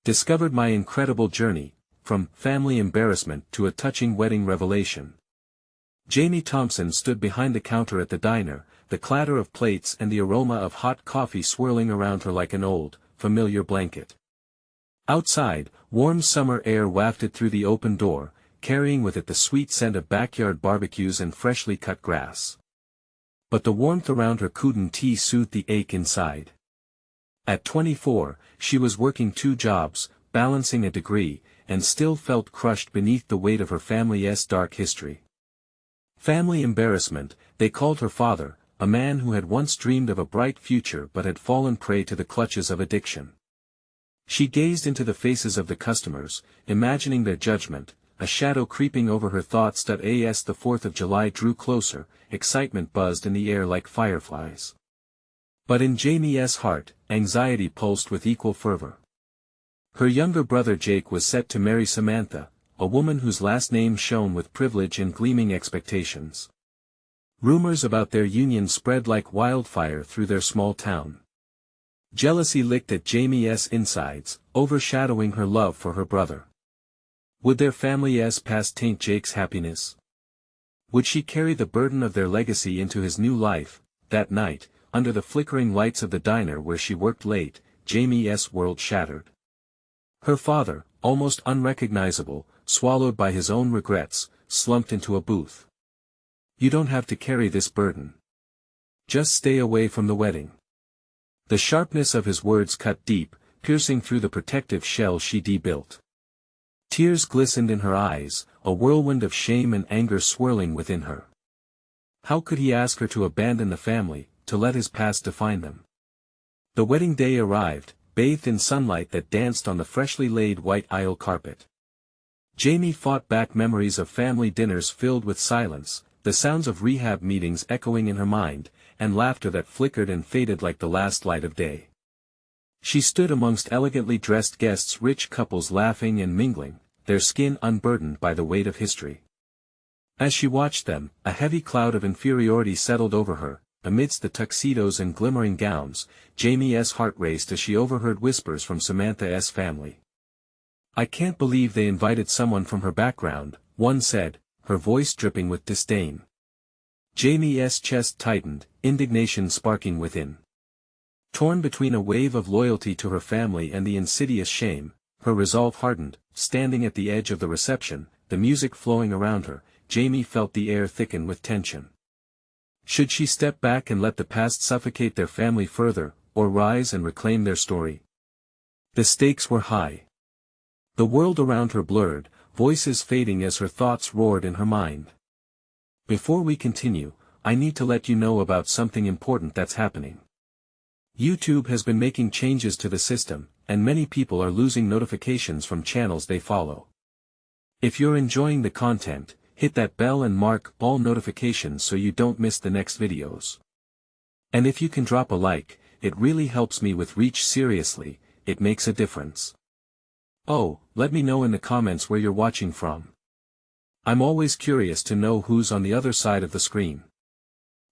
Discovered my incredible journey, from family embarrassment to a touching wedding revelation. Jamie Thompson stood behind the counter at the diner, the clatter of plates and the aroma of hot coffee swirling around her like an old, familiar blanket. Outside, warm summer air wafted through the open door, carrying with it the sweet scent of backyard barbecues and freshly cut grass. But the warmth around her couldn't soothe the ache inside. At 24, she was working 2 jobs, balancing a degree, and still felt crushed beneath the weight of her family's dark history. Family embarrassment, they called her father, a man who had once dreamed of a bright future but had fallen prey to the clutches of addiction. She gazed into the faces of the customers, imagining their judgment, a shadow creeping over her thoughts. As the 4th of July drew closer, excitement buzzed in the air like fireflies. But in Jamie's heart, anxiety pulsed with equal fervor. Her younger brother Jake was set to marry Samantha, a woman whose last name shone with privilege and gleaming expectations. Rumors about their union spread like wildfire through their small town. Jealousy licked at Jamie's insides, overshadowing her love for her brother. Would their family's past taint Jake's happiness? Would she carry the burden of their legacy into his new life? That night, under the flickering lights of the diner where she worked late, Jamie's world shattered. Her father, almost unrecognizable, swallowed by his own regrets, slumped into a booth. "You don't have to carry this burden. Just stay away from the wedding." The sharpness of his words cut deep, piercing through the protective shell she built. Tears glistened in her eyes, a whirlwind of shame and anger swirling within her. How could he ask her to abandon the family, to let his past define them? The wedding day arrived, bathed in sunlight that danced on the freshly laid white aisle carpet. Jamie fought back memories of family dinners filled with silence, the sounds of rehab meetings echoing in her mind, and laughter that flickered and faded like the last light of day. She stood amongst elegantly dressed guests, rich couples laughing and mingling, their skin unburdened by the weight of history. As she watched them, a heavy cloud of inferiority settled over her. Amidst the tuxedos and glimmering gowns, Jamie's heart raced as she overheard whispers from Samantha's family. "I can't believe they invited someone from her background," one said, her voice dripping with disdain. Jamie's chest tightened, indignation sparking within. Torn between a wave of loyalty to her family and the insidious shame, her resolve hardened. Standing at the edge of the reception, the music flowing around her, Jamie felt the air thicken with tension. Should she step back and let the past suffocate their family further, or rise and reclaim their story? The stakes were high. The world around her blurred, voices fading as her thoughts roared in her mind. Before we continue, I need to let you know about something important that's happening. YouTube has been making changes to the system, and many people are losing notifications from channels they follow. If you're enjoying the content, hit that bell and mark all notifications so you don't miss the next videos. And if you can drop a like, it really helps me with reach. Seriously, it makes a difference. Oh, let me know in the comments where you're watching from. I'm always curious to know who's on the other side of the screen.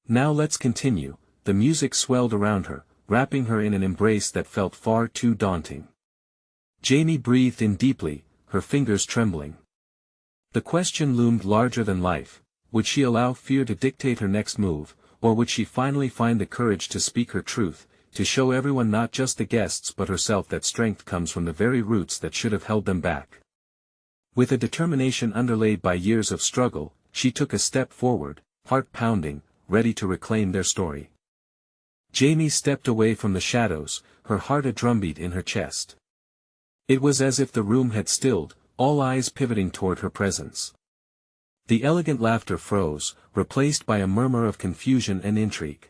Now let's continue. The music swelled around her, wrapping her in an embrace that felt far too daunting. Jamie breathed in deeply, her fingers trembling. The question loomed larger than life: would she allow fear to dictate her next move, or would she finally find the courage to speak her truth, to show everyone, not just the guests but herself, that strength comes from the very roots that should have held them back? With a determination underlaid by years of struggle, she took a step forward, heart pounding, ready to reclaim their story. Jamie stepped away from the shadows, her heart a drumbeat in her chest. It was as if the room had stilled, all eyes pivoting toward her presence. The elegant laughter froze, replaced by a murmur of confusion and intrigue.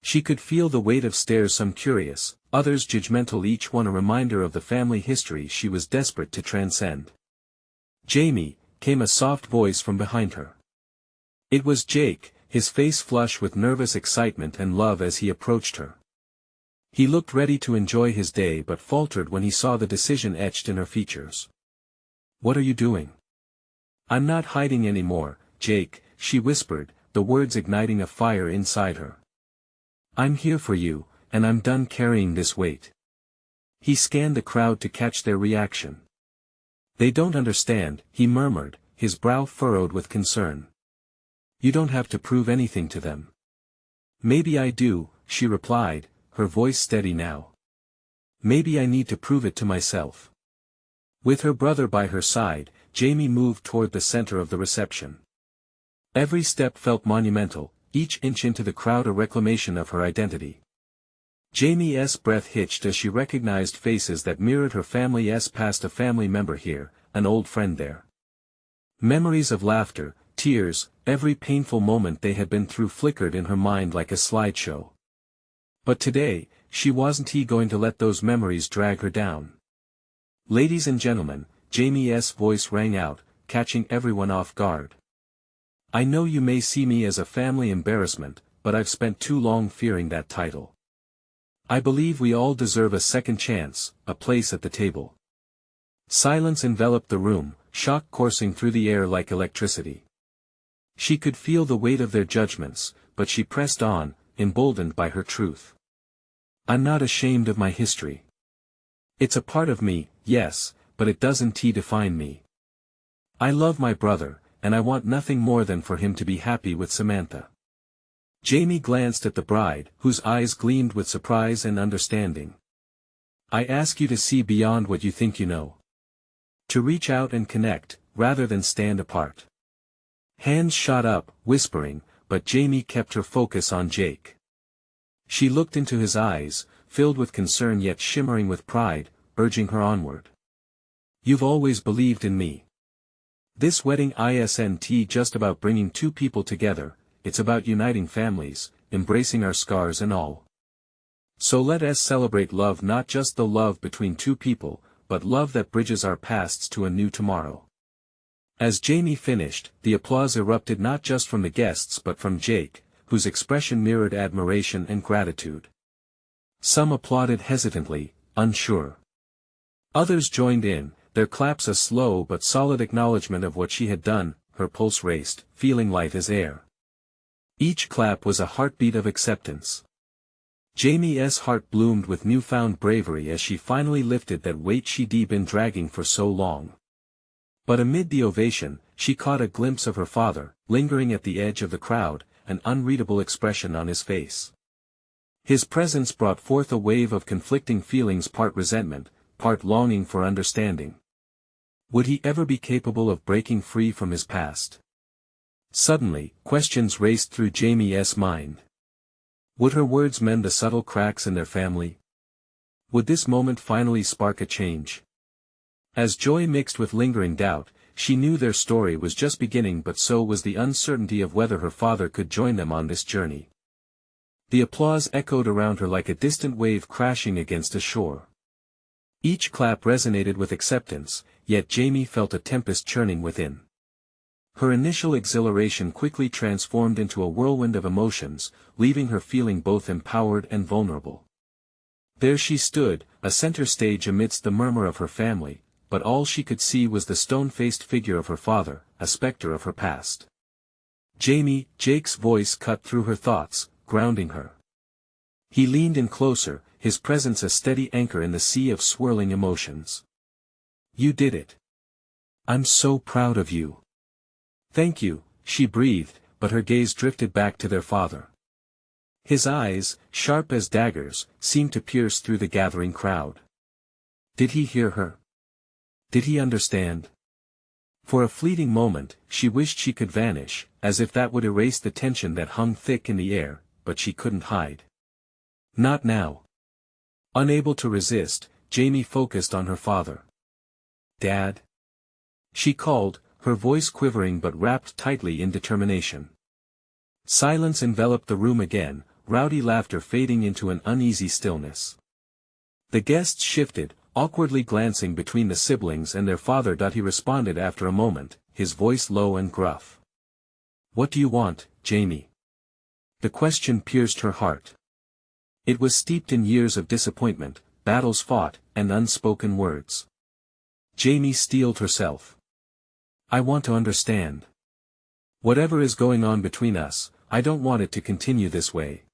She could feel the weight of stares, some curious, others judgmental, each one a reminder of the family history she was desperate to transcend. "Jamie," came a soft voice from behind her. It was Jake, his face flush with nervous excitement and love as he approached her. He looked ready to enjoy his day but faltered when he saw the decision etched in her features. "What are you doing?" "I'm not hiding anymore, Jake," she whispered, the words igniting a fire inside her. "I'm here for you, and I'm done carrying this weight." He scanned the crowd to catch their reaction. "They don't understand," he murmured, his brow furrowed with concern. "You don't have to prove anything to them." "Maybe I do," she replied, her voice steady now. "Maybe I need to prove it to myself." With her brother by her side, Jamie moved toward the center of the reception. Every step felt monumental, each inch into the crowd a reclamation of her identity. Jamie's breath hitched as she recognized faces that mirrored her family's past, a family member here, an old friend there. Memories of laughter, tears, every painful moment they had been through flickered in her mind like a slideshow. But today, she wasn't going to let those memories drag her down. "Ladies and gentlemen," Jamie's voice rang out, catching everyone off guard. "I know you may see me as a family embarrassment, but I've spent too long fearing that title. I believe we all deserve a second chance, a place at the table." Silence enveloped the room, shock coursing through the air like electricity. She could feel the weight of their judgments, but she pressed on, emboldened by her truth. "I'm not ashamed of my history. It's a part of me, yes, but it doesn't define me. I love my brother, and I want nothing more than for him to be happy with Samantha." Jamie glanced at the bride, whose eyes gleamed with surprise and understanding. "I ask you to see beyond what you think you know. To reach out and connect, rather than stand apart." Hands shot up, whispering, but Jamie kept her focus on Jake. She looked into his eyes, filled with concern yet shimmering with pride, urging her onward. "You've always believed in me. This wedding isn't just about bringing two people together, it's about uniting families, embracing our scars and all. So let us celebrate love, not just the love between two people, but love that bridges our pasts to a new tomorrow." As Jamie finished, the applause erupted not just from the guests but from Jake, whose expression mirrored admiration and gratitude. Some applauded hesitantly, unsure. Others joined in, their claps a slow but solid acknowledgement of what she had done. Her pulse raced, feeling light as air. Each clap was a heartbeat of acceptance. Jamie's heart bloomed with newfound bravery as she finally lifted that weight she'd been dragging for so long. But amid the ovation, she caught a glimpse of her father, lingering at the edge of the crowd, an unreadable expression on his face. His presence brought forth a wave of conflicting feelings, part resentment, part longing for understanding. Would he ever be capable of breaking free from his past? Suddenly, questions raced through Jamie's mind. Would her words mend the subtle cracks in their family? Would this moment finally spark a change? As joy mixed with lingering doubt, she knew their story was just beginning, but so was the uncertainty of whether her father could join them on this journey. The applause echoed around her like a distant wave crashing against a shore. Each clap resonated with acceptance, yet Jamie felt a tempest churning within. Her initial exhilaration quickly transformed into a whirlwind of emotions, leaving her feeling both empowered and vulnerable. There she stood, a center stage amidst the murmur of her family, but all she could see was the stone-faced figure of her father, a specter of her past. "Jamie," Jake's voice cut through her thoughts, grounding her. He leaned in closer, his presence a steady anchor in the sea of swirling emotions. "You did it. I'm so proud of you." "Thank you," she breathed, but her gaze drifted back to their father. His eyes, sharp as daggers, seemed to pierce through the gathering crowd. Did he hear her? Did he understand? For a fleeting moment, she wished she could vanish, as if that would erase the tension that hung thick in the air, but she couldn't hide. Not now. Unable to resist, Jamie focused on her father. "Dad?" she called, her voice quivering but wrapped tightly in determination. Silence enveloped the room again, rowdy laughter fading into an uneasy stillness. The guests shifted, awkwardly glancing between the siblings and their father. He responded after a moment, his voice low and gruff. "What do you want, Jamie?" The question pierced her heart. It was steeped in years of disappointment, battles fought, and unspoken words. Jamie steeled herself. "I want to understand. Whatever is going on between us, I don't want it to continue this way.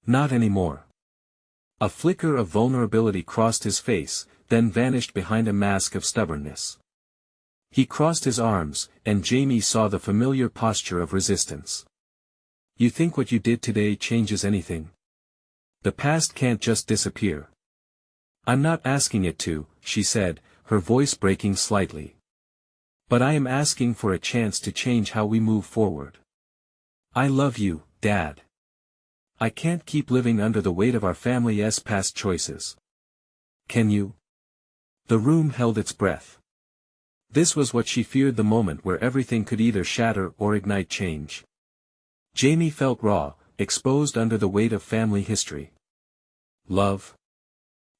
Not anymore. A flicker of vulnerability crossed his face, then vanished behind a mask of stubbornness. He crossed his arms, and Jamie saw the familiar posture of resistance. You think what you did today changes anything? The past can't just disappear. I'm not asking it to, she said, her voice breaking slightly. But I am asking for a chance to change how we move forward. I love you, Dad. I can't keep living under the weight of our family's past choices. Can you? The room held its breath. This was what she feared, the moment where everything could either shatter or ignite change. Jamie felt raw, exposed under the weight of family history. Love?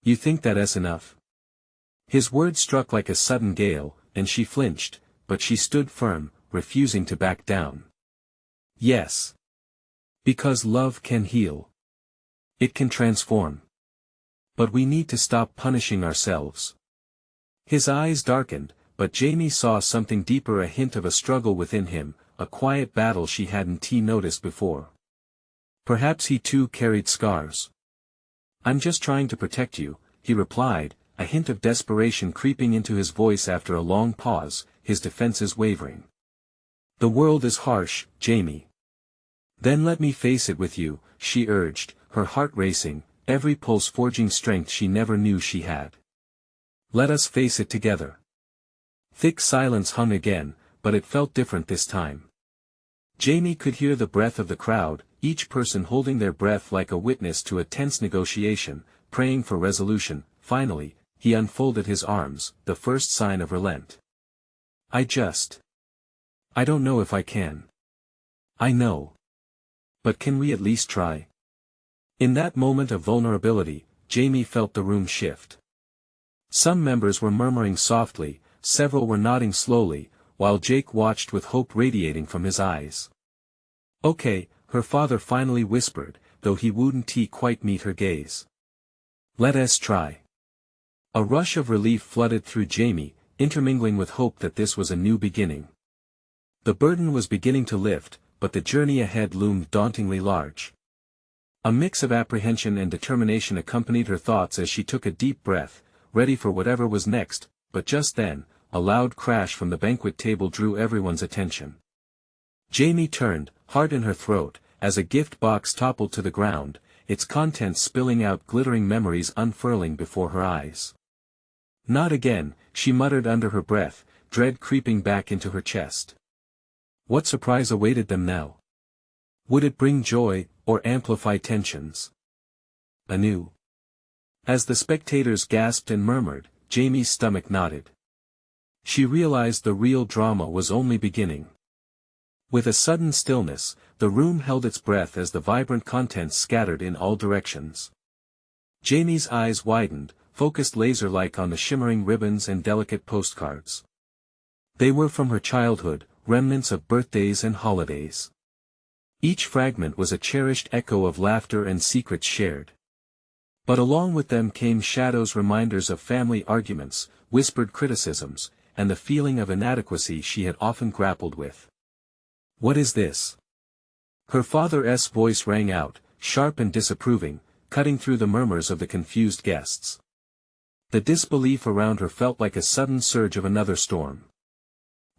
You think that's enough? His words struck like a sudden gale, and she flinched, but she stood firm, refusing to back down. Yes. Because love can heal. It can transform. But we need to stop punishing ourselves. His eyes darkened, but Jamie saw something deeper, a hint of a struggle within him, a quiet battle she hadn't noticed before. Perhaps he too carried scars. I'm just trying to protect you, he replied, a hint of desperation creeping into his voice after a long pause, his defenses wavering. The world is harsh, Jamie. Then let me face it with you, she urged, her heart racing, every pulse forging strength she never knew she had. Let us face it together. Thick silence hung again, but it felt different this time. Jamie could hear the breath of the crowd, each person holding their breath like a witness to a tense negotiation, praying for resolution. Finally, he unfolded his arms, the first sign of relent. I don't know if I can. I know. But can we at least try? In that moment of vulnerability, Jamie felt the room shift. Some members were murmuring softly, several were nodding slowly, while Jake watched with hope radiating from his eyes. Okay, her father finally whispered, though he wouldn't quite meet her gaze. Let us try. A rush of relief flooded through Jamie, intermingling with hope that this was a new beginning. The burden was beginning to lift, but the journey ahead loomed dauntingly large. A mix of apprehension and determination accompanied her thoughts as she took a deep breath, ready for whatever was next, but just then, a loud crash from the banquet table drew everyone's attention. Jamie turned, heart in her throat, as a gift box toppled to the ground, its contents spilling out, glittering memories unfurling before her eyes. Not again, she muttered under her breath, dread creeping back into her chest. What surprise awaited them now? Would it bring joy, or amplify tensions? Anew. As the spectators gasped and murmured, Jamie's stomach knotted. She realized the real drama was only beginning. With a sudden stillness, the room held its breath as the vibrant contents scattered in all directions. Jamie's eyes widened, focused laser-like on the shimmering ribbons and delicate postcards. They were from her childhood, remnants of birthdays and holidays. Each fragment was a cherished echo of laughter and secrets shared. But along with them came shadows, reminders of family arguments, whispered criticisms, and the feeling of inadequacy she had often grappled with. What is this? Her father's voice rang out, sharp and disapproving, cutting through the murmurs of the confused guests. The disbelief around her felt like a sudden surge of another storm.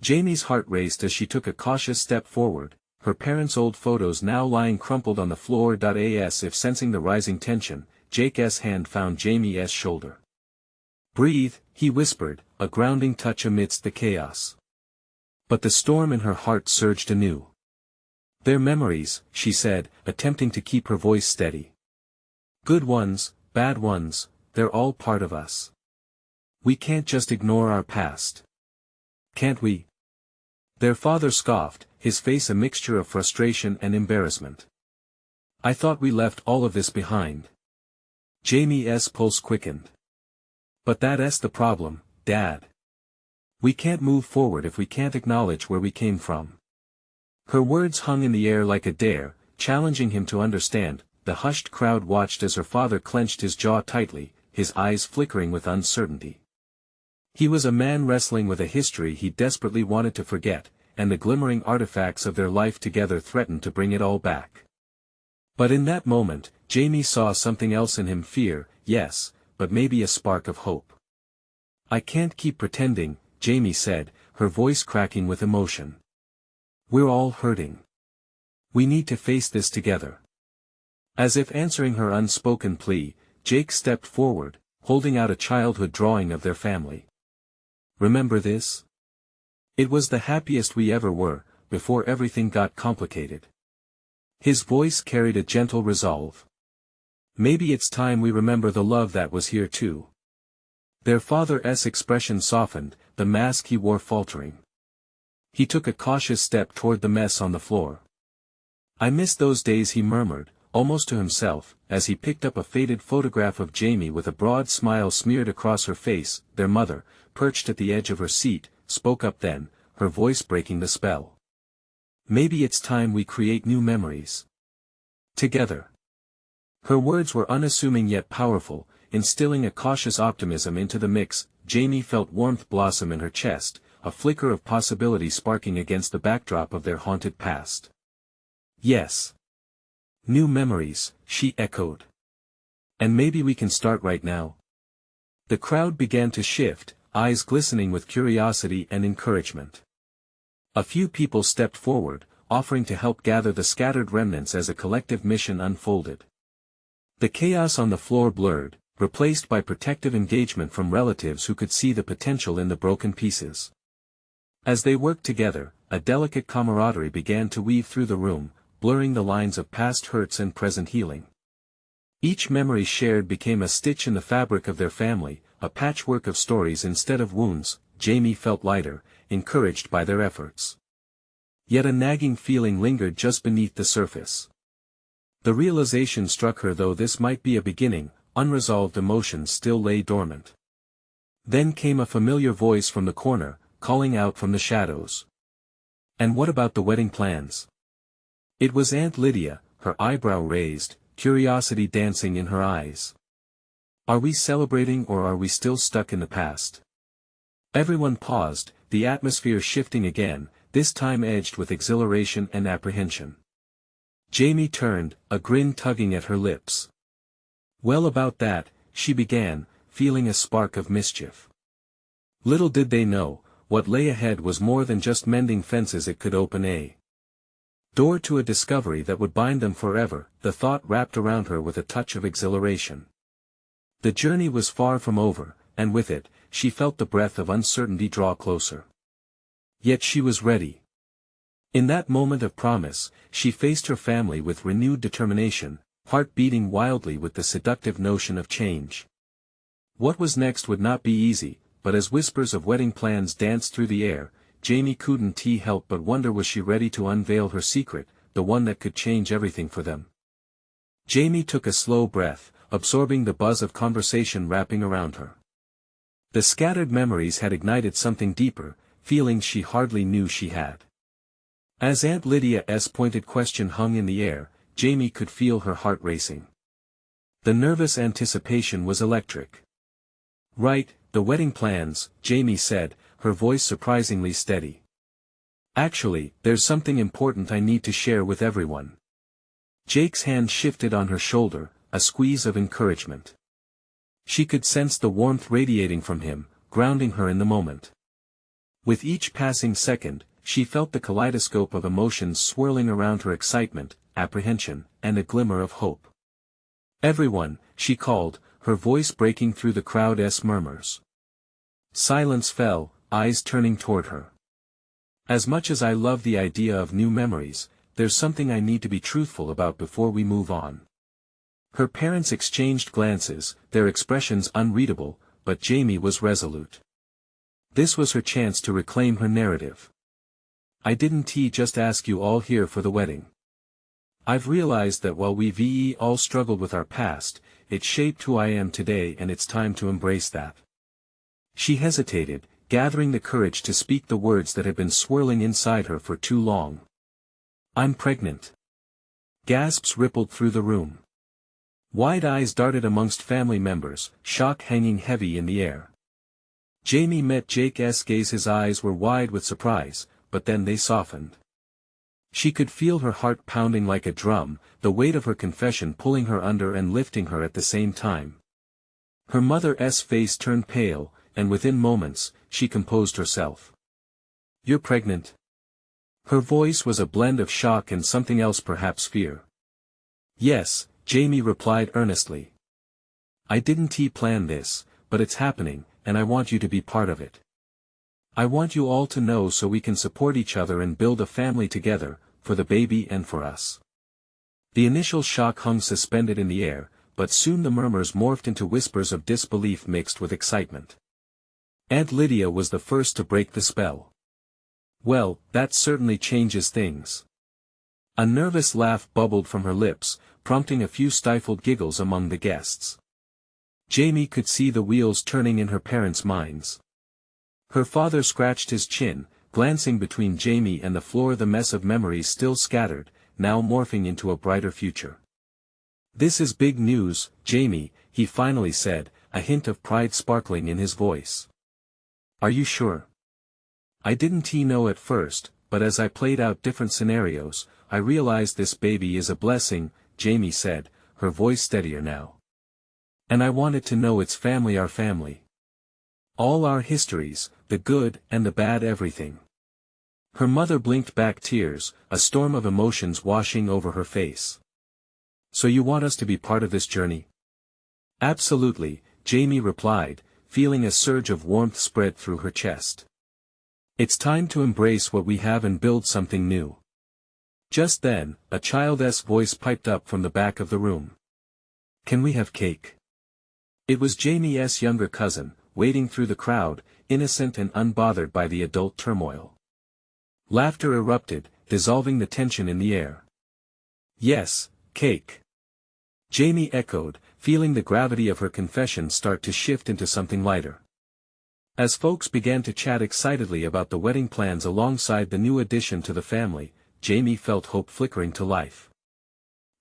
Jamie's heart raced as she took a cautious step forward, her parents' old photos now lying crumpled on the floor. As if sensing the rising tension, Jake's hand found Jamie's shoulder. Breathe, he whispered, a grounding touch amidst the chaos. But the storm in her heart surged anew. They're memories, she said, attempting to keep her voice steady. Good ones, bad ones, they're all part of us. We can't just ignore our past. Can't we? Their father scoffed, his face a mixture of frustration and embarrassment. I thought we left all of this behind. Jamie's pulse quickened. But that's the problem, Dad. We can't move forward if we can't acknowledge where we came from. Her words hung in the air like a dare, challenging him to understand. The hushed crowd watched as her father clenched his jaw tightly, his eyes flickering with uncertainty. He was a man wrestling with a history he desperately wanted to forget, and the glimmering artifacts of their life together threatened to bring it all back. But in that moment, Jamie saw something else in him: fear, yes, but maybe a spark of hope. "I can't keep pretending," Jamie said, her voice cracking with emotion. "We're all hurting. We need to face this together." As if answering her unspoken plea, Jake stepped forward, holding out a childhood drawing of their family. "Remember this? It was the happiest we ever were, before everything got complicated." His voice carried a gentle resolve. "Maybe it's time we remember the love that was here too." Their father's expression softened, the mask he wore faltering. He took a cautious step toward the mess on the floor. "I miss those days," he murmured, almost to himself, as he picked up a faded photograph of Jamie with a broad smile smeared across her face. Their mother, perched at the edge of her seat, spoke up then, her voice breaking the spell. "Maybe it's time we create new memories. Together." Her words were unassuming yet powerful, instilling a cautious optimism into the mix. Jamie felt warmth blossom in her chest, a flicker of possibility sparking against the backdrop of their haunted past. "Yes. New memories," she echoed. "And maybe we can start right now." The crowd began to shift, eyes glistening with curiosity and encouragement. A few people stepped forward, offering to help gather the scattered remnants as a collective mission unfolded. The chaos on the floor blurred, replaced by protective engagement from relatives who could see the potential in the broken pieces. As they worked together, a delicate camaraderie began to weave through the room, blurring the lines of past hurts and present healing. Each memory shared became a stitch in the fabric of their family, a patchwork of stories instead of wounds. Jamie felt lighter, encouraged by their efforts. Yet a nagging feeling lingered just beneath the surface. The realization struck her: though this might be a beginning, unresolved emotions still lay dormant. Then came a familiar voice from the corner, calling out from the shadows. "And what about the wedding plans?" It was Aunt Lydia, her eyebrow raised, curiosity dancing in her eyes. "Are we celebrating, or are we still stuck in the past?" Everyone paused, the atmosphere shifting again, this time edged with exhilaration and apprehension. Jamie turned, a grin tugging at her lips. "Well, about that," she began, feeling a spark of mischief. Little did they know, what lay ahead was more than just mending fences. It could open a door to a discovery that would bind them forever. The thought wrapped around her with a touch of exhilaration. The journey was far from over, and with it, she felt the breath of uncertainty draw closer. Yet she was ready. In that moment of promise, she faced her family with renewed determination, heart beating wildly with the seductive notion of change. What was next would not be easy, but as whispers of wedding plans danced through the air, Jamie couldn't help but wonder, was she ready to unveil her secret, the one that could change everything for them? Jamie took a slow breath, absorbing the buzz of conversation wrapping around her. The scattered memories had ignited something deeper, feelings she hardly knew she had. As Aunt Lydia's pointed question hung in the air, Jamie could feel her heart racing. The nervous anticipation was electric. "Right, the wedding plans," Jamie said, her voice surprisingly steady. "Actually, there's something important I need to share with everyone." Jake's hand shifted on her shoulder, a squeeze of encouragement. She could sense the warmth radiating from him, grounding her in the moment. With each passing second, she felt the kaleidoscope of emotions swirling around her: excitement, apprehension, and a glimmer of hope. "Everyone," she called, her voice breaking through the crowd's murmurs. Silence fell, eyes turning toward her. "As much as I love the idea of new memories, there's something I need to be truthful about before we move on." Her parents exchanged glances, their expressions unreadable, but Jamie was resolute. This was her chance to reclaim her narrative. "I didn't just ask you all here for the wedding. I've realized that while we've all struggled with our past, it shaped who I am today, and it's time to embrace that." She hesitated, gathering the courage to speak the words that had been swirling inside her for too long. "I'm pregnant." Gasps rippled through the room. Wide eyes darted amongst family members, shock hanging heavy in the air. Jamie met Jake's gaze. His eyes were wide with surprise, but then they softened. She could feel her heart pounding like a drum, the weight of her confession pulling her under and lifting her at the same time. Her mother's face turned pale, and within moments, she composed herself. "You're pregnant?" Her voice was a blend of shock and something else, perhaps fear. "Yes," Jamie replied earnestly. "I didn't plan this, but it's happening, and I want you to be part of it. I want you all to know so we can support each other and build a family together, for the baby and for us." The initial shock hung suspended in the air, but soon the murmurs morphed into whispers of disbelief mixed with excitement. Aunt Lydia was the first to break the spell. "Well, that certainly changes things." A nervous laugh bubbled from her lips, prompting a few stifled giggles among the guests. Jamie could see the wheels turning in her parents' minds. Her father scratched his chin, glancing between Jamie and the floor, the mess of memories still scattered, now morphing into a brighter future. "This is big news, Jamie," he finally said, a hint of pride sparkling in his voice. "Are you sure?" "I didn't know at first, but as I played out different scenarios, I realized this baby is a blessing," Jamie said, her voice steadier now. "And I wanted to know it's family, our family. All our histories, the good and the bad, everything." Her mother blinked back tears, a storm of emotions washing over her face. "So you want us to be part of this journey?" "Absolutely," Jamie replied, feeling a surge of warmth spread through her chest. "It's time to embrace what we have and build something new." Just then, a child's voice piped up from the back of the room. "Can we have cake?" It was Jamie's younger cousin, wading through the crowd, innocent and unbothered by the adult turmoil. Laughter erupted, dissolving the tension in the air. "Yes, cake." Jamie echoed, feeling the gravity of her confession start to shift into something lighter. As folks began to chat excitedly about the wedding plans alongside the new addition to the family, Jamie felt hope flickering to life.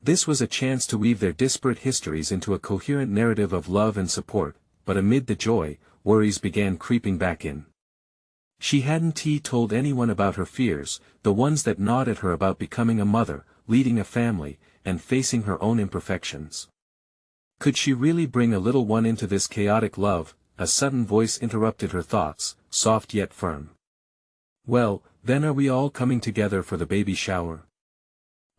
This was a chance to weave their disparate histories into a coherent narrative of love and support, but amid the joy, worries began creeping back in. She hadn't told anyone about her fears, the ones that gnawed at her about becoming a mother, leading a family, and facing her own imperfections. Could she really bring a little one into this chaotic love? A sudden voice interrupted her thoughts, soft yet firm. "Well, then are we all coming together for the baby shower?"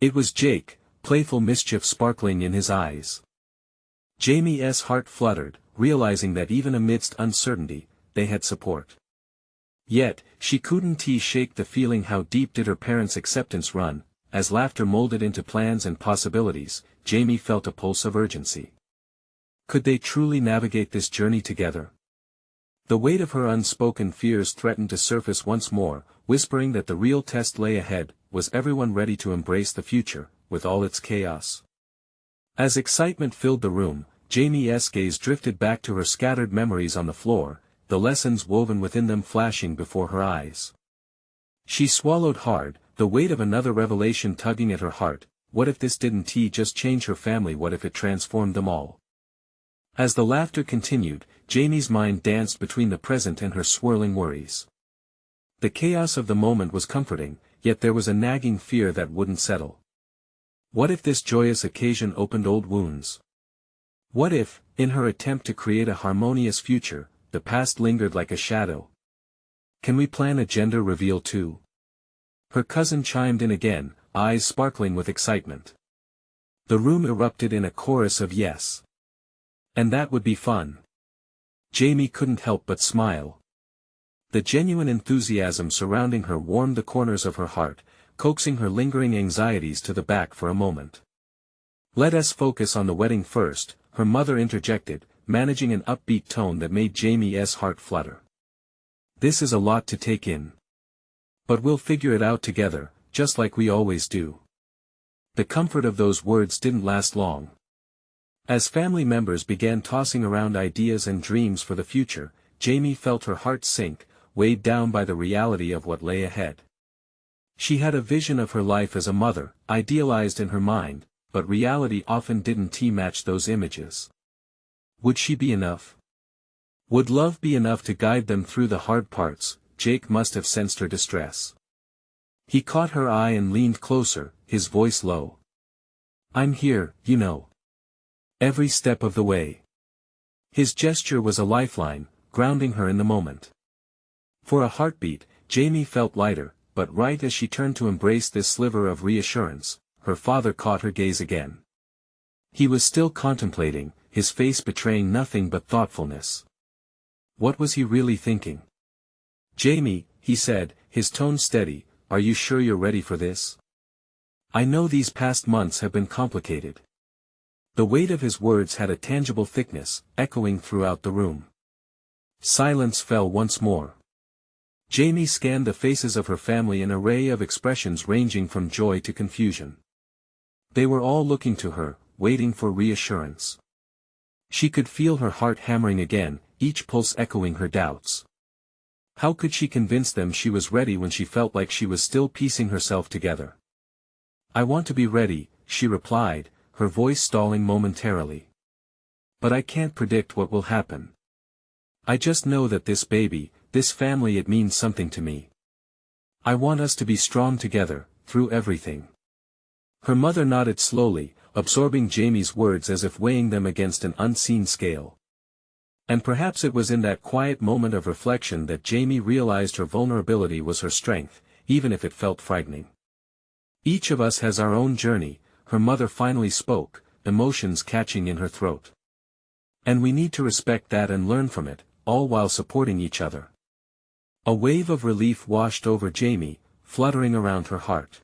It was Jake, playful mischief sparkling in his eyes. Jamie's heart fluttered, realizing that even amidst uncertainty, they had support. Yet, she couldn't shake the feeling. How deep did her parents' acceptance run? As laughter molded into plans and possibilities, Jamie felt a pulse of urgency. Could they truly navigate this journey together? The weight of her unspoken fears threatened to surface once more, whispering that the real test lay ahead. Was everyone ready to embrace the future, with all its chaos? As excitement filled the room, Jamie's gaze drifted back to her scattered memories on the floor, the lessons woven within them flashing before her eyes. She swallowed hard, the weight of another revelation tugging at her heart. What if this didn't just change her family? What if it transformed them all? As the laughter continued, Jamie's mind danced between the present and her swirling worries. The chaos of the moment was comforting, yet there was a nagging fear that wouldn't settle. What if this joyous occasion opened old wounds? What if, in her attempt to create a harmonious future, the past lingered like a shadow? "Can we plan a gender reveal too?" Her cousin chimed in again, eyes sparkling with excitement. The room erupted in a chorus of yes. And that would be fun. Jamie couldn't help but smile. The genuine enthusiasm surrounding her warmed the corners of her heart, coaxing her lingering anxieties to the back for a moment. "Let us focus on the wedding first," her mother interjected, managing an upbeat tone that made Jamie's heart flutter. "This is a lot to take in. But we'll figure it out together, just like we always do." The comfort of those words didn't last long. As family members began tossing around ideas and dreams for the future, Jamie felt her heart sink, weighed down by the reality of what lay ahead. She had a vision of her life as a mother, idealized in her mind, but reality often didn't match those images. Would she be enough? Would love be enough to guide them through the hard parts? Jake must have sensed her distress. He caught her eye and leaned closer, his voice low. "I'm here, you know. Every step of the way." His gesture was a lifeline, grounding her in the moment. For a heartbeat, Jamie felt lighter, but right as she turned to embrace this sliver of reassurance, her father caught her gaze again. He was still contemplating, his face betraying nothing but thoughtfulness. What was he really thinking? "Jamie," he said, his tone steady, "are you sure you're ready for this? I know these past months have been complicated." The weight of his words had a tangible thickness, echoing throughout the room. Silence fell once more. Jamie scanned the faces of her family, an array of expressions ranging from joy to confusion. They were all looking to her, waiting for reassurance. She could feel her heart hammering again, each pulse echoing her doubts. How could she convince them she was ready when she felt like she was still piecing herself together? "I want to be ready," she replied, her voice stalling momentarily. "But I can't predict what will happen. I just know that this baby, this family, it means something to me. I want us to be strong together, through everything." Her mother nodded slowly, absorbing Jamie's words as if weighing them against an unseen scale. And perhaps it was in that quiet moment of reflection that Jamie realized her vulnerability was her strength, even if it felt frightening. "Each of us has our own journey," her mother finally spoke, emotions catching in her throat. "And we need to respect that and learn from it, all while supporting each other." A wave of relief washed over Jamie, fluttering around her heart.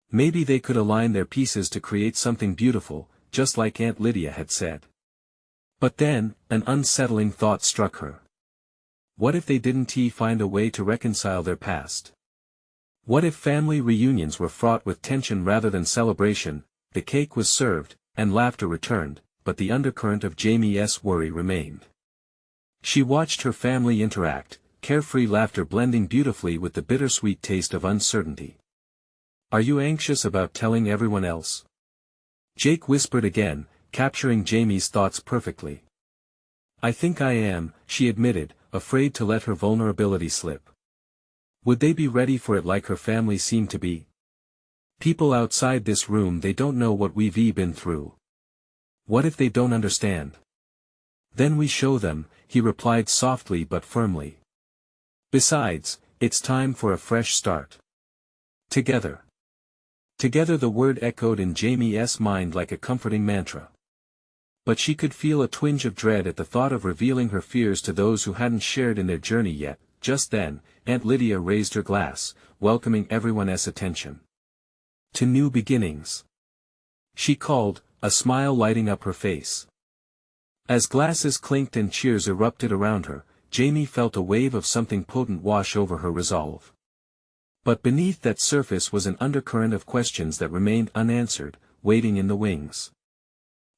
Maybe they could align their pieces to create something beautiful, just like Aunt Lydia had said. But then, an unsettling thought struck her. What if they didn't find a way to reconcile their past? What if family reunions were fraught with tension rather than celebration? The cake was served, and laughter returned, but the undercurrent of Jamie's worry remained. She watched her family interact, carefree laughter blending beautifully with the bittersweet taste of uncertainty. "Are you anxious about telling everyone else?" Jake whispered again, capturing Jamie's thoughts perfectly. "I think I am," she admitted, afraid to let her vulnerability slip. Would they be ready for it like her family seemed to be? "People outside this room, they don't know what we've been through. What if they don't understand?" "Then we show them," he replied softly but firmly. "Besides, it's time for a fresh start. Together." Together, the word echoed in Jamie's mind like a comforting mantra. But she could feel a twinge of dread at the thought of revealing her fears to those who hadn't shared in their journey yet. Just then, Aunt Lydia raised her glass, welcoming everyone's attention. "To new beginnings," she called, a smile lighting up her face. As glasses clinked and cheers erupted around her, Jamie felt a wave of something potent wash over her resolve. But beneath that surface was an undercurrent of questions that remained unanswered, waiting in the wings.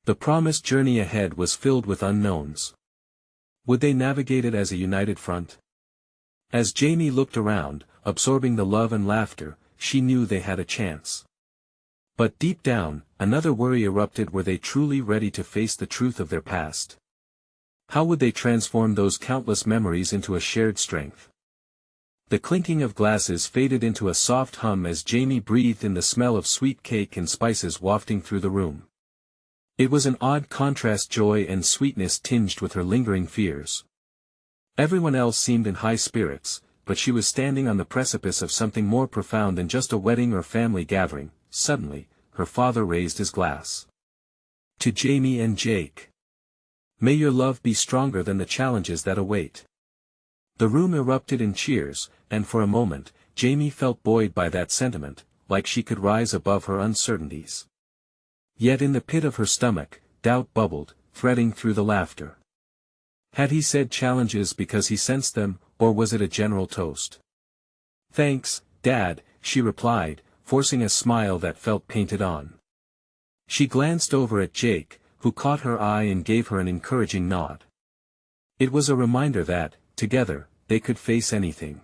The promised journey ahead was filled with unknowns. Would they navigate it as a united front? As Jamie looked around, absorbing the love and laughter, she knew they had a chance. But deep down, another worry erupted. Were they truly ready to face the truth of their past? How would they transform those countless memories into a shared strength? The clinking of glasses faded into a soft hum as Jamie breathed in the smell of sweet cake and spices wafting through the room. It was an odd contrast, joy and sweetness tinged with her lingering fears. Everyone else seemed in high spirits, but she was standing on the precipice of something more profound than just a wedding or family gathering. Suddenly, her father raised his glass. "To Jamie and Jake. May your love be stronger than the challenges that await." The room erupted in cheers, and for a moment, Jamie felt buoyed by that sentiment, like she could rise above her uncertainties. Yet in the pit of her stomach, doubt bubbled, threading through the laughter. Had he said challenges because he sensed them, or was it a general toast? "Thanks, Dad," she replied, forcing a smile that felt painted on. She glanced over at Jake, who caught her eye and gave her an encouraging nod. It was a reminder that, together, they could face anything.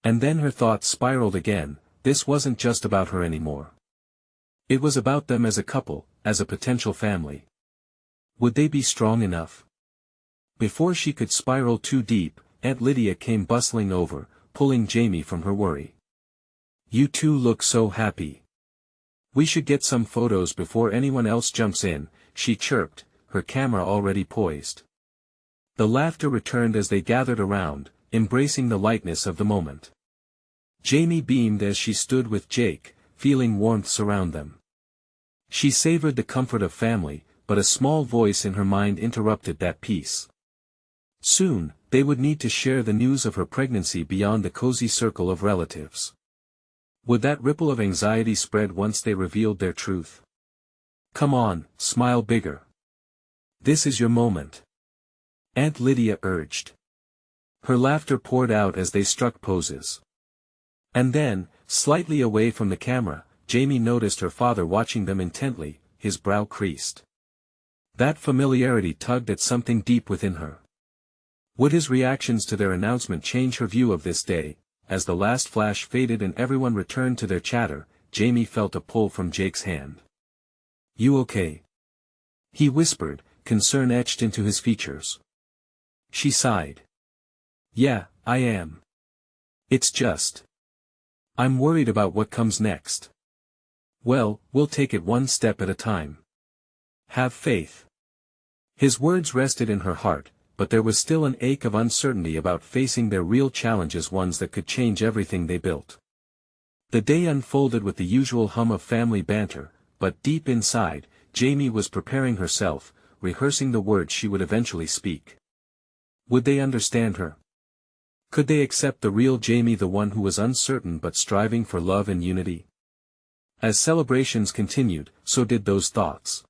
And then her thoughts spiraled again. This wasn't just about her anymore. It was about them as a couple, as a potential family. Would they be strong enough? Before she could spiral too deep, Aunt Lydia came bustling over, pulling Jamie from her worry. You two look so happy. We should get some photos before anyone else jumps in, she chirped, her camera already poised. The laughter returned as they gathered around, embracing the lightness of the moment. Jamie beamed as she stood with Jake, feeling warmth surround them. She savored the comfort of family, but a small voice in her mind interrupted that peace. Soon, they would need to share the news of her pregnancy beyond the cozy circle of relatives. Would that ripple of anxiety spread once they revealed their truth? Come on, smile bigger. This is your moment. Aunt Lydia urged. Her laughter poured out as they struck poses. And then, slightly away from the camera, Jamie noticed her father watching them intently, his brow creased. That familiarity tugged at something deep within her. Would his reactions to their announcement change her view of this day? As the last flash faded and everyone returned to their chatter, Jamie felt a pull from Jake's hand. You okay? He whispered, concern etched into his features. She sighed. Yeah, I am. It's just. I'm worried about what comes next. Well, we'll take it one step at a time. Have faith. His words rested in her heart, but there was still an ache of uncertainty about facing their real challenges, ones that could change everything they built. The day unfolded with the usual hum of family banter, but deep inside, Jamie was preparing herself, rehearsing the words she would eventually speak. Would they understand her? Could they accept the real Jamie, the one who was uncertain but striving for love and unity? As celebrations continued, so did those thoughts.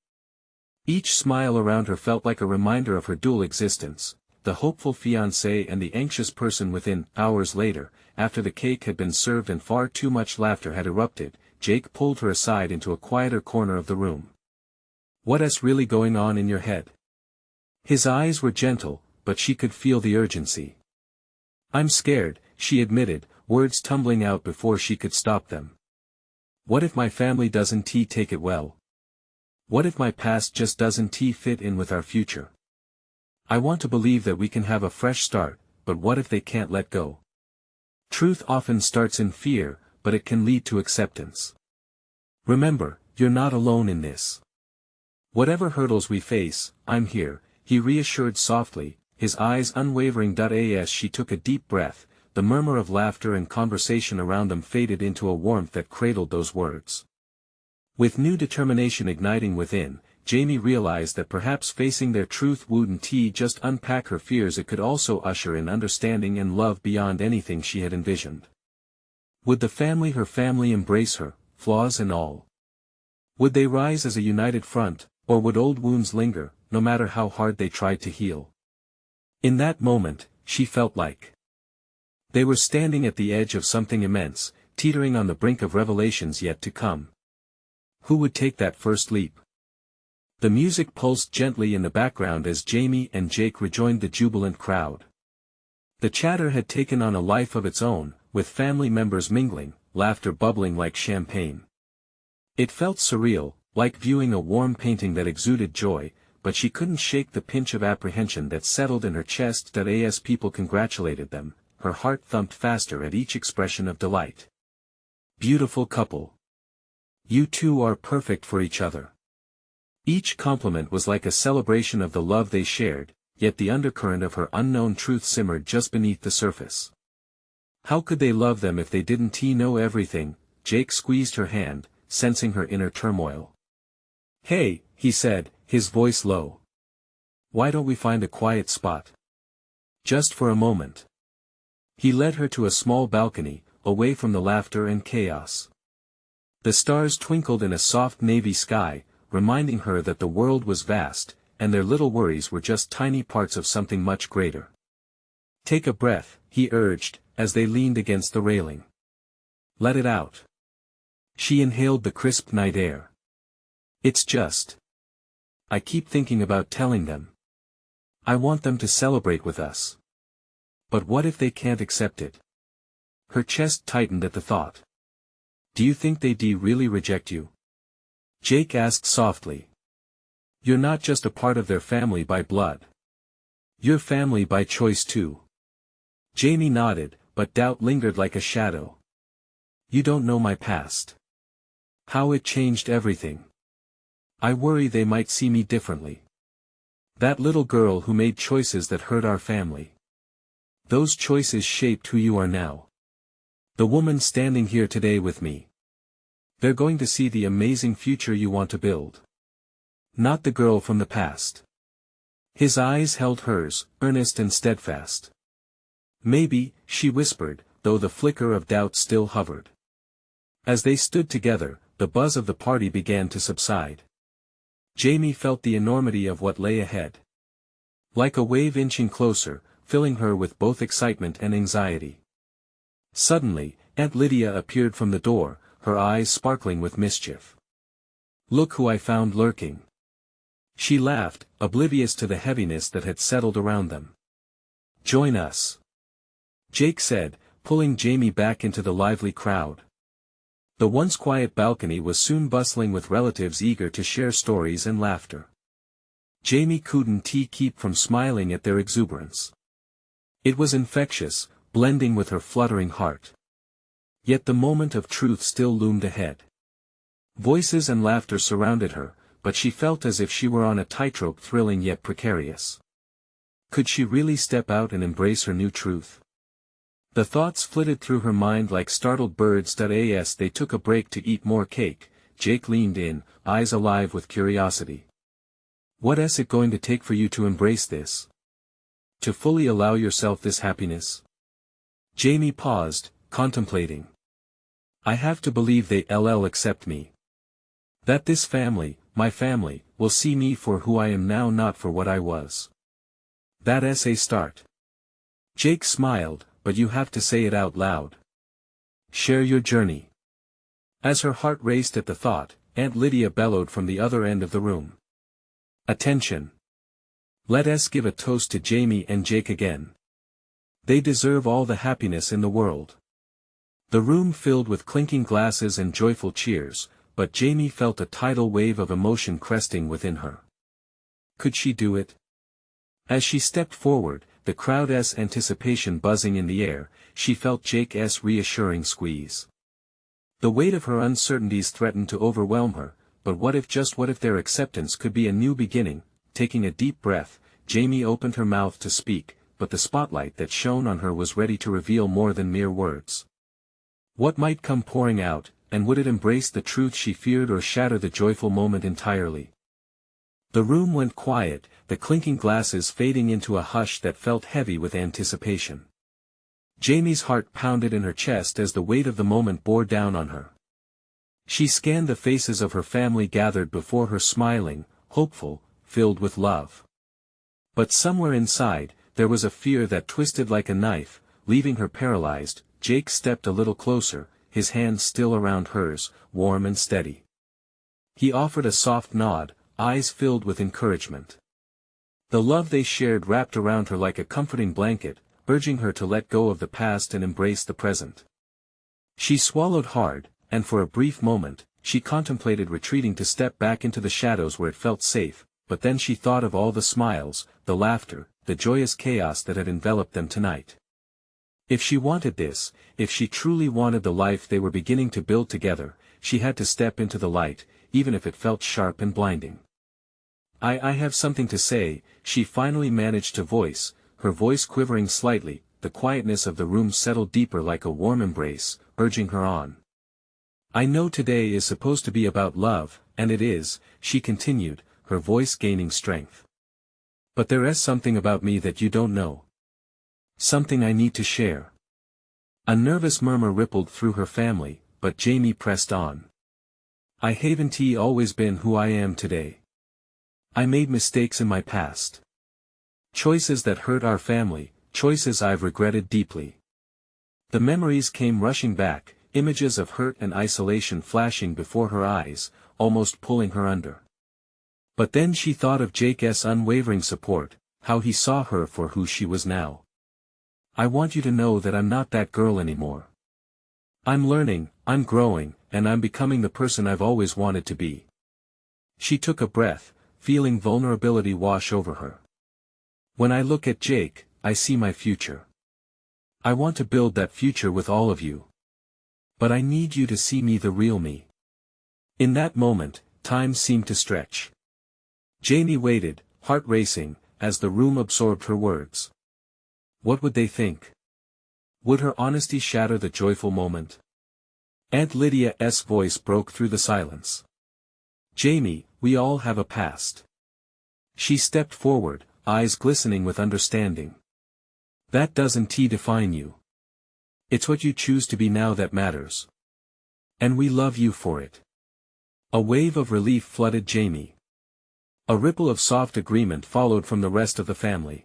Each smile around her felt like a reminder of her dual existence, the hopeful fiancé and the anxious person within. Hours later, after the cake had been served and far too much laughter had erupted, Jake pulled her aside into a quieter corner of the room. What's really going on in your head? His eyes were gentle, but she could feel the urgency. I'm scared, she admitted, words tumbling out before she could stop them. What if my family doesn't take it well? What if my past just doesn't fit in with our future? I want to believe that we can have a fresh start, but what if they can't let go? Truth often starts in fear, but it can lead to acceptance. Remember, you're not alone in this. Whatever hurdles we face, I'm here, he reassured softly, his eyes unwavering. As she took a deep breath, the murmur of laughter and conversation around them faded into a warmth that cradled those words. With new determination igniting within, Jamie realized that perhaps facing their truth wouldn't just unpack her fears, it could also usher in understanding and love beyond anything she had envisioned. Would her family embrace her, flaws and all? Would they rise as a united front, or would old wounds linger, no matter how hard they tried to heal? In that moment, she felt like they were standing at the edge of something immense, teetering on the brink of revelations yet to come. Who would take that first leap? The music pulsed gently in the background as Jamie and Jake rejoined the jubilant crowd. The chatter had taken on a life of its own, with family members mingling, laughter bubbling like champagne. It felt surreal, like viewing a warm painting that exuded joy, but she couldn't shake the pinch of apprehension that settled in her chest. As people congratulated them, her heart thumped faster at each expression of delight. Beautiful couple. You two are perfect for each other. Each compliment was like a celebration of the love they shared, yet the undercurrent of her unknown truth simmered just beneath the surface. How could they love them if they didn't know everything? Jake squeezed her hand, sensing her inner turmoil. Hey, he said, his voice low. Why don't we find a quiet spot? Just for a moment. He led her to a small balcony, away from the laughter and chaos. The stars twinkled in a soft navy sky, reminding her that the world was vast, and their little worries were just tiny parts of something much greater. Take a breath, he urged, as they leaned against the railing. Let it out. She inhaled the crisp night air. It's just. I keep thinking about telling them. I want them to celebrate with us. But what if they can't accept it? Her chest tightened at the thought. Do you think they'd really reject you? Jake asked softly. You're not just a part of their family by blood. You're family by choice too. Jamie nodded, but doubt lingered like a shadow. You don't know my past. How it changed everything. I worry they might see me differently. That little girl who made choices that hurt our family. Those choices shaped who you are now. The woman standing here today with me. They're going to see the amazing future you want to build. Not the girl from the past. His eyes held hers, earnest and steadfast. Maybe, she whispered, though the flicker of doubt still hovered. As they stood together, the buzz of the party began to subside. Jamie felt the enormity of what lay ahead. Like a wave inching closer, filling her with both excitement and anxiety. Suddenly, Aunt Lydia appeared from the door, her eyes sparkling with mischief. Look who I found lurking. She laughed, oblivious to the heaviness that had settled around them. Join us. Jake said, pulling Jamie back into the lively crowd. The once quiet balcony was soon bustling with relatives eager to share stories and laughter. Jamie couldn't keep from smiling at their exuberance. It was infectious, blending with her fluttering heart. Yet the moment of truth still loomed ahead. Voices and laughter surrounded her, but she felt as if she were on a tightrope, thrilling yet precarious. Could she really step out and embrace her new truth? The thoughts flitted through her mind like startled birds. As they took a break to eat more cake, Jake leaned in, eyes alive with curiosity. What's it going to take for you to embrace this? To fully allow yourself this happiness? Jamie paused, contemplating. I have to believe they'll accept me. That this family, my family, will see me for who I am now, not for what I was. That's a start. Jake smiled, but you have to say it out loud. Share your journey. As her heart raced at the thought, Aunt Lydia bellowed from the other end of the room. Attention. Let us give a toast to Jamie and Jake again. They deserve all the happiness in the world. The room filled with clinking glasses and joyful cheers, but Jamie felt a tidal wave of emotion cresting within her. Could she do it? As she stepped forward, the crowd's anticipation buzzing in the air, she felt Jake's reassuring squeeze. The weight of her uncertainties threatened to overwhelm her, but what if their acceptance could be a new beginning? Taking a deep breath, Jamie opened her mouth to speak, but the spotlight that shone on her was ready to reveal more than mere words. What might come pouring out, and would it embrace the truth she feared or shatter the joyful moment entirely? The room went quiet, the clinking glasses fading into a hush that felt heavy with anticipation. Jamie's heart pounded in her chest as the weight of the moment bore down on her. She scanned the faces of her family gathered before her, smiling, hopeful, filled with love. But somewhere inside, there was a fear that twisted like a knife, leaving her paralyzed. Jake stepped a little closer, his hands still around hers, warm and steady. He offered a soft nod, eyes filled with encouragement. The love they shared wrapped around her like a comforting blanket, urging her to let go of the past and embrace the present. She swallowed hard, and for a brief moment, she contemplated retreating to step back into the shadows where it felt safe, but then she thought of all the smiles, the laughter, the joyous chaos that had enveloped them tonight. If she wanted this, if she truly wanted the life they were beginning to build together, she had to step into the light, even if it felt sharp and blinding. I have something to say, she finally managed to voice, her voice quivering slightly. The quietness of the room settled deeper like a warm embrace, urging her on. I know today is supposed to be about love, and it is, she continued, her voice gaining strength. But there is something about me that you don't know. Something I need to share. A nervous murmur rippled through her family, but Jamie pressed on. I haven't always been who I am today. I made mistakes in my past. Choices that hurt our family, choices I've regretted deeply. The memories came rushing back, images of hurt and isolation flashing before her eyes, almost pulling her under. But then she thought of Jake's unwavering support, how he saw her for who she was now. I want you to know that I'm not that girl anymore. I'm learning, I'm growing, and I'm becoming the person I've always wanted to be. She took a breath, feeling vulnerability wash over her. When I look at Jake, I see my future. I want to build that future with all of you. But I need you to see me, the real me. In that moment, time seemed to stretch. Jamie waited, heart racing, as the room absorbed her words. What would they think? Would her honesty shatter the joyful moment? Aunt Lydia's voice broke through the silence. Jamie, we all have a past. She stepped forward, eyes glistening with understanding. That doesn't define you. It's what you choose to be now that matters. And we love you for it. A wave of relief flooded Jamie. A ripple of soft agreement followed from the rest of the family.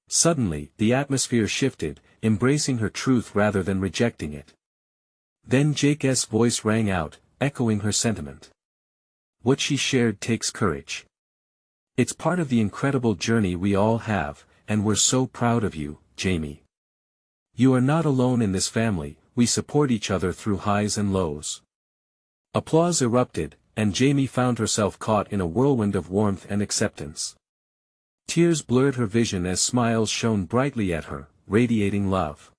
Suddenly, the atmosphere shifted, embracing her truth rather than rejecting it. Then Jake's voice rang out, echoing her sentiment. What she shared takes courage. It's part of the incredible journey we all have, and we're so proud of you, Jamie. You are not alone in this family, we support each other through highs and lows. Applause erupted, and Jamie found herself caught in a whirlwind of warmth and acceptance. Tears blurred her vision as smiles shone brightly at her, radiating love.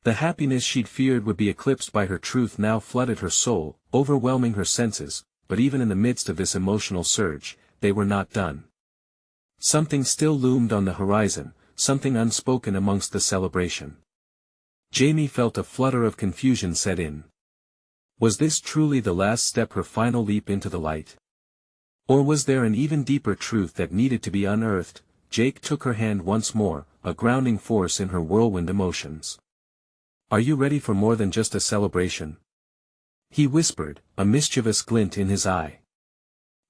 The happiness she'd feared would be eclipsed by her truth now flooded her soul, overwhelming her senses, but even in the midst of this emotional surge, they were not done. Something still loomed on the horizon, something unspoken amongst the celebration. Jamie felt a flutter of confusion set in. Was this truly the last step, her final leap into the light? Or was there an even deeper truth that needed to be unearthed? Jake took her hand once more, a grounding force in her whirlwind emotions. Are you ready for more than just a celebration? He whispered, a mischievous glint in his eye.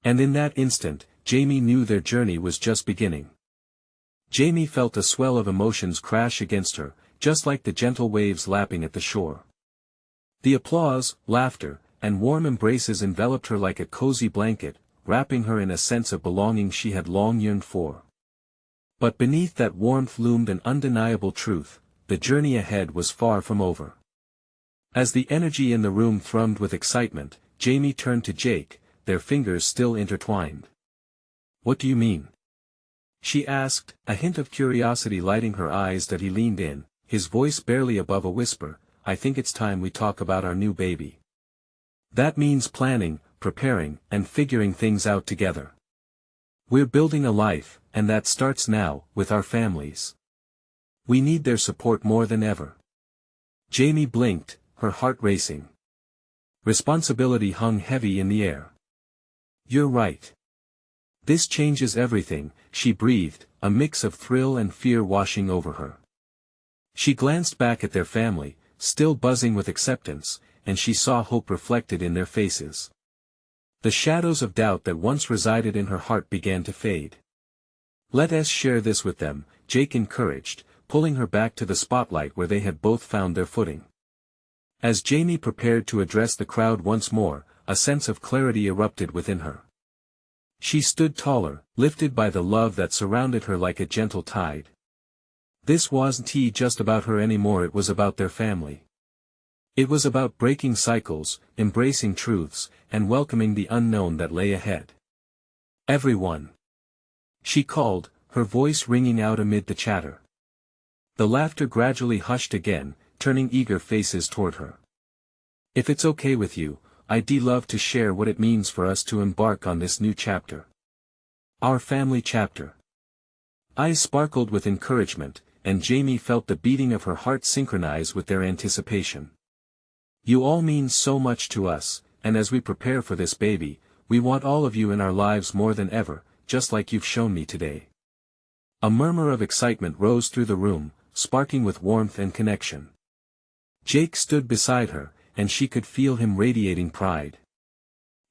And in that instant, Jamie knew their journey was just beginning. Jamie felt a swell of emotions crash against her, just like the gentle waves lapping at the shore. The applause, laughter, and warm embraces enveloped her like a cozy blanket, wrapping her in a sense of belonging she had long yearned for. But beneath that warmth loomed an undeniable truth: the journey ahead was far from over. As the energy in the room thrummed with excitement, Jamie turned to Jake, their fingers still intertwined. What do you mean? She asked, a hint of curiosity lighting her eyes that he leaned in, his voice barely above a whisper. I think it's time we talk about our new baby. That means planning, preparing, and figuring things out together. We're building a life, and that starts now, with our families. We need their support more than ever. Jamie blinked, her heart racing. Responsibility hung heavy in the air. You're right. This changes everything, she breathed, a mix of thrill and fear washing over her. She glanced back at their family, still buzzing with acceptance, and she saw hope reflected in their faces. The shadows of doubt that once resided in her heart began to fade. Let us share this with them, Jake encouraged, pulling her back to the spotlight where they had both found their footing. As Jamie prepared to address the crowd once more, a sense of clarity erupted within her. She stood taller, lifted by the love that surrounded her like a gentle tide. This wasn't just about her anymore, it was about their family. It was about breaking cycles, embracing truths, and welcoming the unknown that lay ahead. Everyone! She called, her voice ringing out amid the chatter. The laughter gradually hushed again, turning eager faces toward her. If it's okay with you, I'd love to share what it means for us to embark on this new chapter. Our family chapter. Eyes sparkled with encouragement, and Jamie felt the beating of her heart synchronize with their anticipation. You all mean so much to us, and as we prepare for this baby, we want all of you in our lives more than ever, just like you've shown me today. A murmur of excitement rose through the room, sparking with warmth and connection. Jake stood beside her, and she could feel him radiating pride.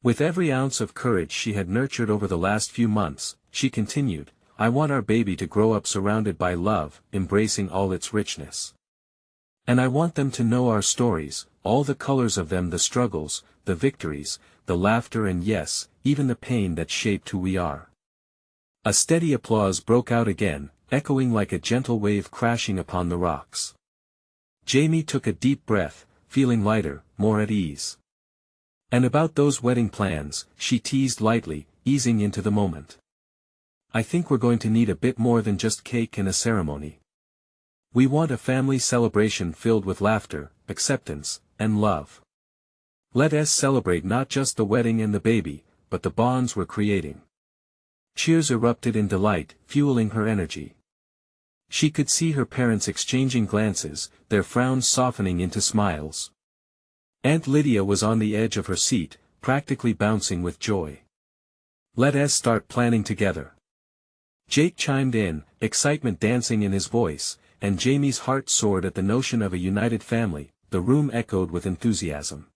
With every ounce of courage she had nurtured over the last few months, she continued, I want our baby to grow up surrounded by love, embracing all its richness. And I want them to know our stories, all the colors of them, the struggles, the victories, the laughter, and yes, even the pain that shaped who we are. A steady applause broke out again, echoing like a gentle wave crashing upon the rocks. Jamie took a deep breath, feeling lighter, more at ease. And about those wedding plans, she teased lightly, easing into the moment. I think we're going to need a bit more than just cake and a ceremony. We want a family celebration filled with laughter, acceptance, and love. Let us celebrate not just the wedding and the baby, but the bonds we're creating. Cheers erupted in delight, fueling her energy. She could see her parents exchanging glances, their frowns softening into smiles. Aunt Lydia was on the edge of her seat, practically bouncing with joy. Let us start planning together. Jake chimed in, excitement dancing in his voice, and Jamie's heart soared at the notion of a united family. The room echoed with enthusiasm.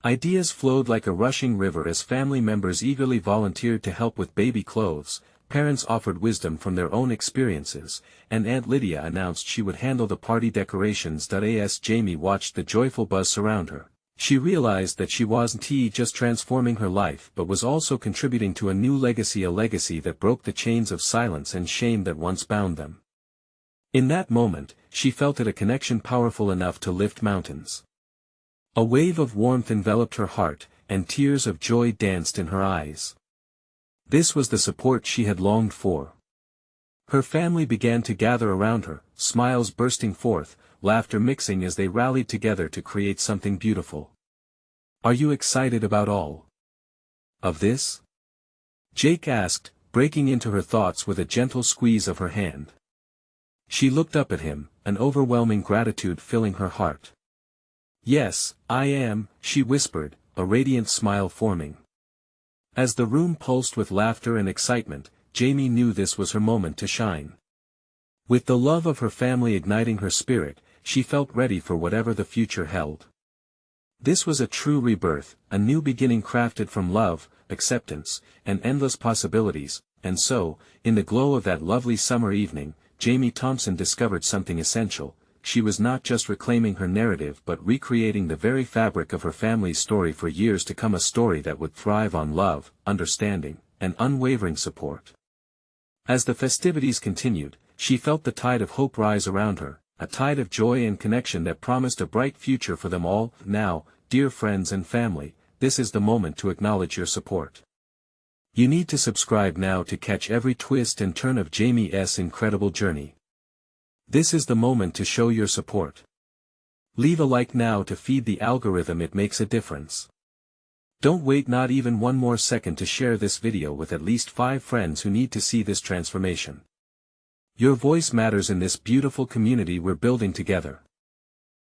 Ideas flowed like a rushing river as family members eagerly volunteered to help with baby clothes, parents offered wisdom from their own experiences, and Aunt Lydia announced she would handle the party decorations. As Jamie watched the joyful buzz surround her, she realized that she wasn't just transforming her life but was also contributing to a new legacy, a legacy that broke the chains of silence and shame that once bound them. In that moment, she felt a connection powerful enough to lift mountains. A wave of warmth enveloped her heart, and tears of joy danced in her eyes. This was the support she had longed for. Her family began to gather around her, smiles bursting forth, laughter mixing as they rallied together to create something beautiful. Are you excited about all of this? Jake asked, breaking into her thoughts with a gentle squeeze of her hand. She looked up at him, an overwhelming gratitude filling her heart. Yes, I am, she whispered, a radiant smile forming. As the room pulsed with laughter and excitement, Jamie knew this was her moment to shine. With the love of her family igniting her spirit, she felt ready for whatever the future held. This was a true rebirth, a new beginning crafted from love, acceptance, and endless possibilities, and so, in the glow of that lovely summer evening, Jamie Thompson discovered something essential. She was not just reclaiming her narrative but recreating the very fabric of her family's story for years to come, a story that would thrive on love, understanding, and unwavering support. As the festivities continued, she felt the tide of hope rise around her, a tide of joy and connection that promised a bright future for them all. Now, dear friends and family, this is the moment to acknowledge your support. You need to subscribe now to catch every twist and turn of Jamie's incredible journey. This is the moment to show your support. Leave a like now to feed the algorithm, it makes a difference. Don't wait not even one more second to share this video with at least 5 friends who need to see this transformation. Your voice matters in this beautiful community we're building together.